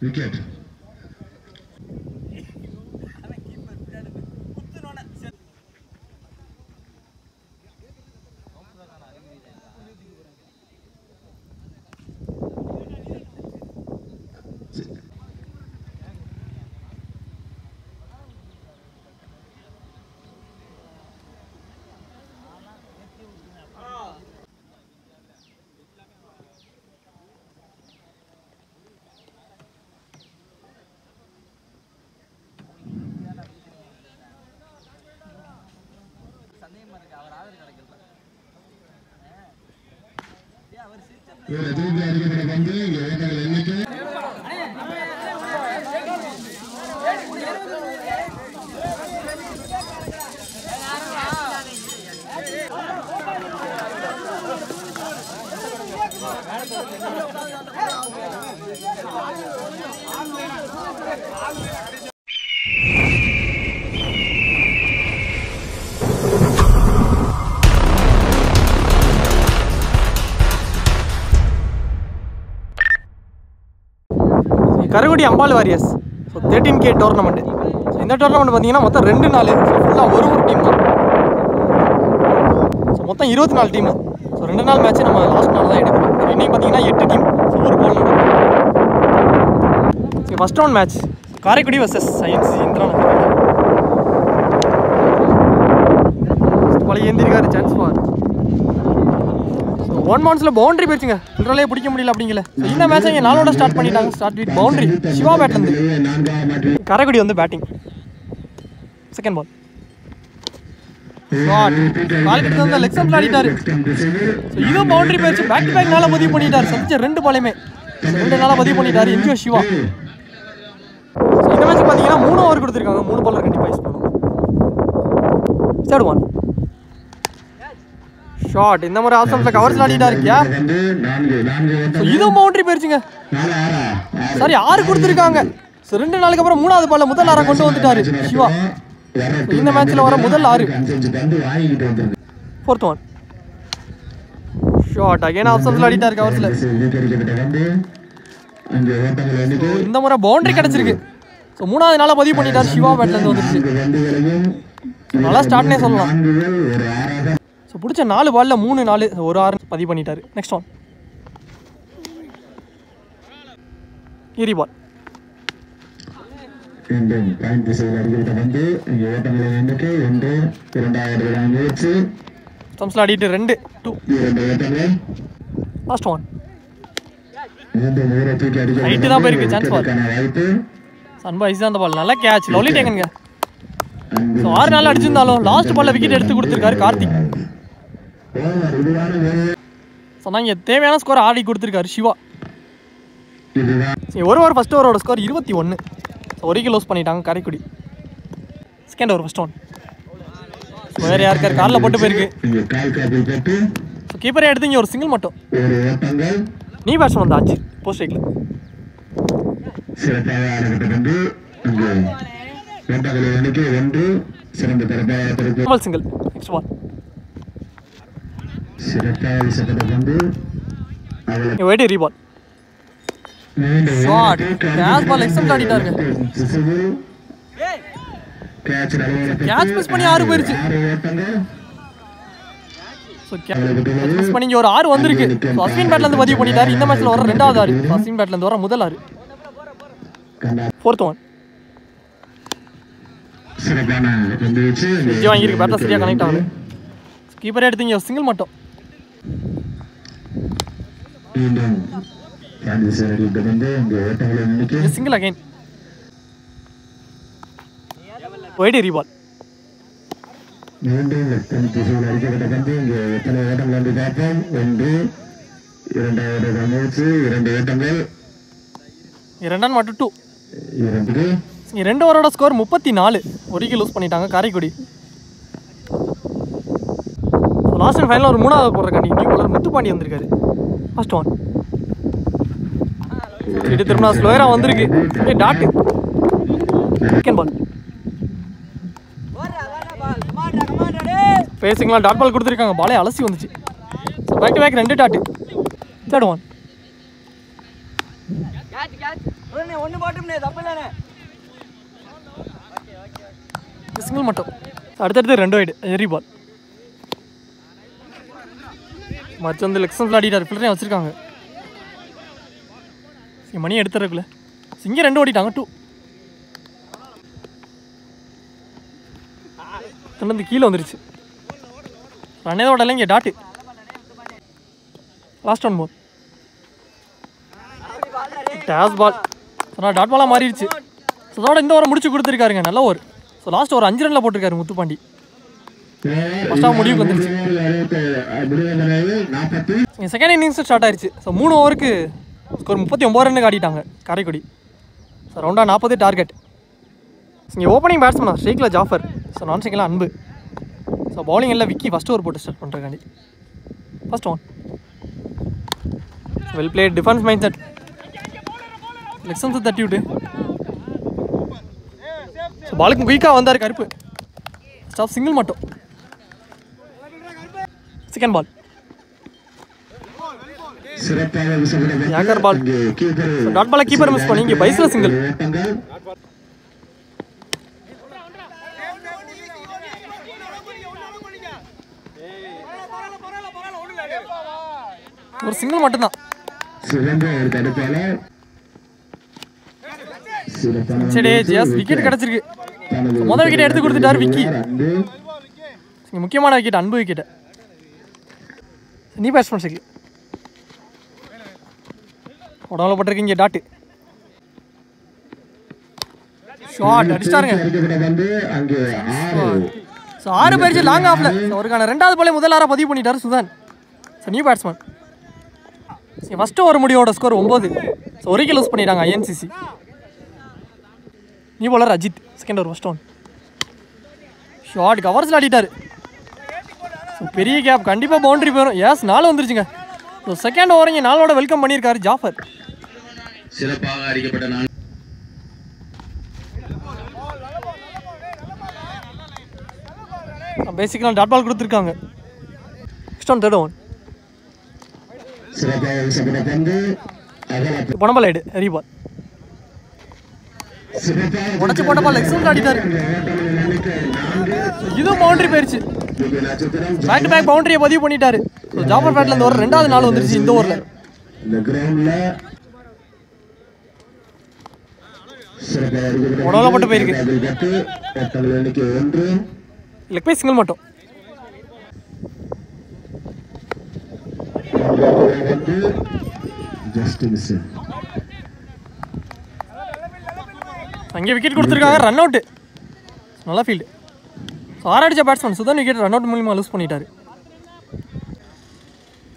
Wicket. Karaikudi Ambal warriors. So 13K tournament. So இந்த tournament பார்த்தீங்கன்னா மொத்தம் 2 நாள். ஸோ ஃபுல்லாக ஒரு டீம் தான். ஸோ மொத்தம் 24 டீமு. ஸோ 2 நாள் மேட்ச்சு நம்ம லாஸ்ட் நாள் தான் எடுக்கிறோம். ஸோ இன்றைக்கி பார்த்தீங்கன்னா 8 டீம். ஸோ ஒரு கோல் நடக்கும். So first round match Karaikudi versus science Indira நடக்குது. பழைய ஏந்திரிக்காரு சான்ஸ் ஃபார். ஸோ 1 மந்த்ஸில் பவுண்டரி போயிடுச்சுங்க. ஃபுல்ராலே பிடிக்க முடியல அப்படிங்கல. ஸோ இந்த மேட்சை இங்கே நாளோட ஸ்டார்ட் பண்ணிட்டாங்க. Start with boundary. சிவா பேட்லேருந்து காரைக்குடி வந்து பேட்டிங். Second ball shot. கால் கிட்ட வந்து லெக் ஸ்டம்பில் ஆடிட்டாரு. ஸோ இதுவும் பவுண்டரி போயிடுச்சு. பேக் டு பேக் நாளாக பதிவு பண்ணிட்டார். சந்திச்ச 2 பாலையுமே 2 நாளாக பதிவு பண்ணிட்டார் என்ஜிஓ சிவா. ஸோ இந்த மேட்ச் பார்த்தீங்கன்னா 3 ஓவர் கொடுத்துருக்காங்க. 3 பாலர் கண்டிப்பாக யூஸ் பண்ணுவோம். Third one shot. இந்த மாதிரி ஆசம்ல கவர்ஸ்ல ஆடிட்டாரு. கேப். இதுவும் பவுண்டரி போயிருச்சுங்க. சாரி 6 கொடுத்துருக்காங்க. ஸோ 2 நாளுக்கு அப்புறம் 3வது பால்ல முதல் 6 கொண்டு வந்துட்டாரு சிவா. இந்த மேட்ச்ல வர முதல் 6. Fourth one shot. அகைன் ஆசம்ல ஆடிட்டாரு கவர்ஸ்ல. இந்த முறை பவுண்டரி கிடைச்சிருக்கு. ஸோ 3வது நாளா பதிவு பண்ணிட்டாரு சிவா. பேட்ல இருந்து வந்துருச்சு. நல்லா ஸ்டார்ட்னே சொல்லலாம். ஸோ பிடிச்ச 4 பாலில் 3 4 ஒரு 6 பதிவு பண்ணிட்டாரு. நெக்ஸ்ட் ஒன் ஈரி பால். ஸ்டம்ஸ்ல ஆடிட்டு 2-2. லாஸ்ட் ஒன் ஹைட்டு தான் போயிருக்கு. சான்ஸ் பால். சன்பா ஐஸ் தான் அந்த பால். நல்லா கேட்ச். லவ்லி டேக்கனுங்க. ஸோ 6 நாள் அடிச்சிருந்தாலும் லாஸ்ட் பால்ல விக்கெட் எடுத்து கொடுத்துருக்காரு கார்த்திக். சொன்னாங்க தேவையான ஸ்கோர் ஆடி கொடுத்துருக்காரு சிவா. ஒரு ஓவர் ஃபர்ஸ்ட் ஓவரோட ஸ்கோர் 21. ஒரு விக்கெட் லூஸ் பண்ணிட்டாங்க Karaikudi. Second over first one. வேறு யாருக்கார் காலில் போட்டு போயிருக்கு. ஸோ கீப்பரே எடுத்து இங்கே ஒரு சிங்கிள் மட்டும். நீ பேட்ஸ்மேன் வந்து ஆச்சு போஸ்ட் ஸ்ட்ரைக்கில். சிங்கிள். நெக்ஸ்ட் பால் வெயிட் ரீபால். ஷாட். கேட்ச் பால் எக்ஸப்ட் ஆடிட்டாருங்க. கேட்ச் மிஸ் பண்ணி 6 போயிருச்சு. ஸோ மிஸ் பண்ணி இங்கே ஒரு 6 வந்திருக்கு. ஸோ அஸ்வின் பேட்லேருந்து பதிவு பண்ணிட்டாரு. இந்த மேட்ச்சில் வர 2வது 6. அஸ்வின் பேட்லேருந்து வர முதல் 6. ஃபோர்த் ஒன் விஜய் வாங்கியிருக்கு. பேட்டில் சரியாக கனெக்ட் ஆகல. கீப்பரே எடுத்தீங்க சிங்கிள் மட்டும். Single again. ஒயிட் ரீபால். இரண்டான் மட்டும் 2. 2 ஓவரோட ஸ்கோர் 34. ஒரு விக்கெட் லூஸ் பண்ணிட்டாங்க காரைக்குடி. லாஸ்ட் அண்ட் ஃபைனல் ஒரு 3வது போடுறக்காண்டி நியூ பாலர் முத்துப்பாண்டி வந்திருக்காரு. ஃபர்ஸ்ட் ஒன் இது திரும்ப ஸ்லோயராக வந்திருக்கு. டாட்டு. செகண்ட் பால் ஃபேஸிங்லாம் டாட் பால் கொடுத்துருக்காங்க. பாலே அலசி வந்துச்சு. So back to back 2 dot. Third one single மட்டும். அடுத்தடுத்து 2 வைடு எரி பால். மற்ற வந்து லெக்ஸன்ஸ் விளையாடிட்டார். ஃபில்டரையும் வச்சுருக்காங்க. மணி எடுத்துருக்குல்ல. இங்கே 2 ஓடிட்டாங்க. 2 வந்து கீழே வந்துருச்சு. ரன்னே ஓடல. இங்கே டாட்டு. லாஸ்ட் 1 பால். டேஸ் பால். ஸோ டாட் பாலாக மாறிடுச்சு. ஸோ அதோட இந்த ஓவர் முடிச்சு கொடுத்துருக்காருங்க. நல்ல ஓவர். ஸோ லாஸ்ட் ஒரு 5 ரனில் போட்டிருக்காரு முத்துப்பாண்டி. ஃபர்ஸ்ட் ஆஃப் முடிவுக்கு வந்துருச்சு. செகண்ட் இன்னிங்ஸ் ஸ்டார்ட் ஆயிடுச்சு. ஸோ 3 ஓவருக்கு ஸ்கோர் 39 ரன்னு ஆடிட்டாங்க காரைக்குடி. ஸோ ரவுண்டாக 40 டார்கெட். இங்கே ஓப்பனிங் பேட்ஸ்மேன் ஸ்ட்ரைக்கில் ஜாஃபர். ஸோ நான் ஸ்ட்ரைக்கில் அன்பு. ஸோ பவுலிங் எல்லாம் விக்கி ஃபஸ்ட் ஓவர் போட்டு ஸ்டார்ட் பண்ணுறக்காண்டி. First one well played. Defence mind set. லெக்ஸன்ஸ் தட்டி விட்டு ஸோ பாலுக்கு குயிக்காக வந்தார் கருப்பு. ஸ்டாப் சிங்கிள் மட்டும். Second ball yorker ball. Dot பாலை கீப்பர் மிஸ் பண்ணி இங்கே பைஸில் சிங்கிள். ஒரு சிங்கிள் மட்டும்தான். சரி ஜியாஸ் விக்கெட் கிடச்சிருக்கு. முதல் விக்கெட் எடுத்து கொடுத்துட்டாரு விக்கி. முக்கியமான விக்கெட் அன்பு விக்கெட்டை. நீ பேட்ஸ்மேன் சரி உடம்புல பட்டிருக்கீங்க. டாட்டு ஷார்ட் அடிச்சிட்டாருங்க. ஸோ 6 பேர் லாங் ஆஃப்ல. அவருக்கான 2வது பாலே முதல் 6 பதிவு பண்ணிட்டாரு Sudhan. So new batsman. First over முடிவோட ஸ்கோர் 9. ஸோ 1 விக்கெட் லூஸ் பண்ணிட்டாங்க INCC. New bowler Ajith. Second over first one short கவர்ஸில் ஆடிட்டார். ஸோ பெரிய கேப் கண்டிப்பாக பவுண்டரி போயிடும். எஸ் 4 வந்துருச்சுங்க. ஸோ செகண்ட் ஓவர் இங்கே 4ஓட வெல்கம் பண்ணியிருக்காரு ஜாஃபர். சிறப்பாக அடிக்கப்பட்ட 4. பேசிக்கலாக டாட் பால் கொடுத்துருக்காங்க. நெக்ஸ்ட் ஒன் தேர்ட் ஒன் பணபால் ஆயிடு எரி பால். உடச்சு போட்ட பால் எக்ஸல் ஆடிட்டாரு. இதுவும் பவுண்டரி போயிருச்சு. பேக் டு பேக் பவுண்டரியை பதிவு பண்ணிட்டாரு. ஸோ ஜாஃபர் பேட்ல இந்த ஓவர் 2வது 4 வந்துருச்சு இந்த ஓவரில். உடம்புல போட்டு போயிருக்கு. லெக் பை சிங்கிள் மட்டும். அங்கே விக்கெட் கொடுத்துருக்காங்க. Run out. நல்லா ஃபீல்டு. ஸோ 6 அடிச்ச batsman Suthan wicket run out மூலியமாக லூஸ் பண்ணிட்டாரு.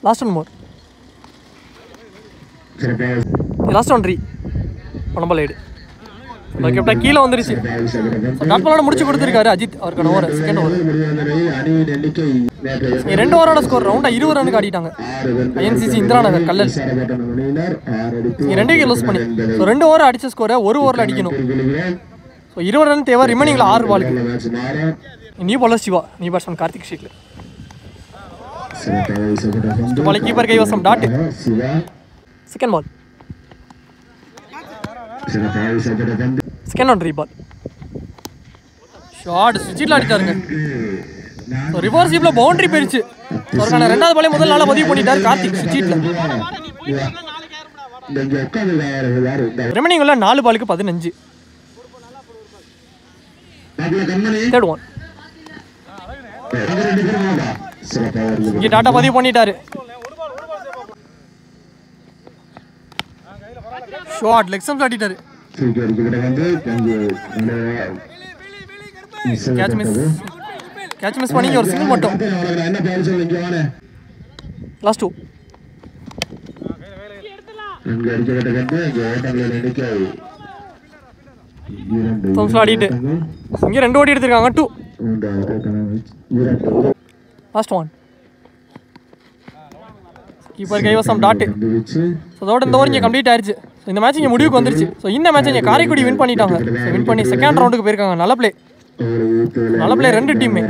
Last one more. Last one 3 பணபால் ஐடு. கேப்டா கீழே வந்துருச்சு. டாட் பாலோட முடிச்சு கொடுத்துருக்காரு அஜித் அவருக்கான ஓவர். செகண்ட் ஓவர் 2 ஓவரோட ஸ்கோர் ரவுண்டாக 20 ரனுக்கு ஆடிட்டாங்க INCC Indira Nagar Kallal. 2 wicket lose பண்ணி. ஸோ 2 ஓவர் அடிச்ச ஸ்கோரை 1 ஓவரில் அடிக்கணும். ஸோ 20 ரன் தேவை. ரிமைனிங்கில் 6 பாலுக்கு. New bowler Siva. New batsman Karthik ஷீட்ல. பால் கீப்பர் கைவசம். Dot. Second ball second one 3 ball short ஸ்விட்சில் அடித்தாருங்க. ஸோ ரிவர்ஸிப்பில் பவுண்டரி போயிருச்சு. அவருக்கான 2வது பாலே முதல் 4 பதிவு பண்ணிட்டாரு கார்த்திக் ஸ்விட்சில். ரிமைனிங் உள்ள 4 பாலுக்கு 15. தேர்ட் ஒன் இங்கே டாட்டா பதிவு பண்ணிட்டாரு. ஷார்ட் லெக் ஸ்டம்ப்ஸ் ஆடிட்டாரு. கேட்ச் மிஸ் பண்ணி ஒரு சிங்கிள் மட்டும். லாஸ்ட் 2 ஆடிட்டு இங்கே 2 ஓடி எடுத்திருக்காங்க. 2 லாஸ்ட் 1 கீப்பர் கைவசம். டாட்டு. ஸோ அதோட இந்த ஓவர் இங்கே கம்ப்ளீட் ஆயிடுச்சு. ஸோ இந்த மேட்ச் இங்கே முடிவுக்கு வந்துருச்சு. ஸோ இந்த மேட்ச் இங்கே காரைக்குடி வின் பண்ணிட்டாங்க. ஸோ வின் பண்ணி செகண்ட் ரவுண்டுக்கு போயிருக்காங்க. நல்ல பிளே 2 டீமே.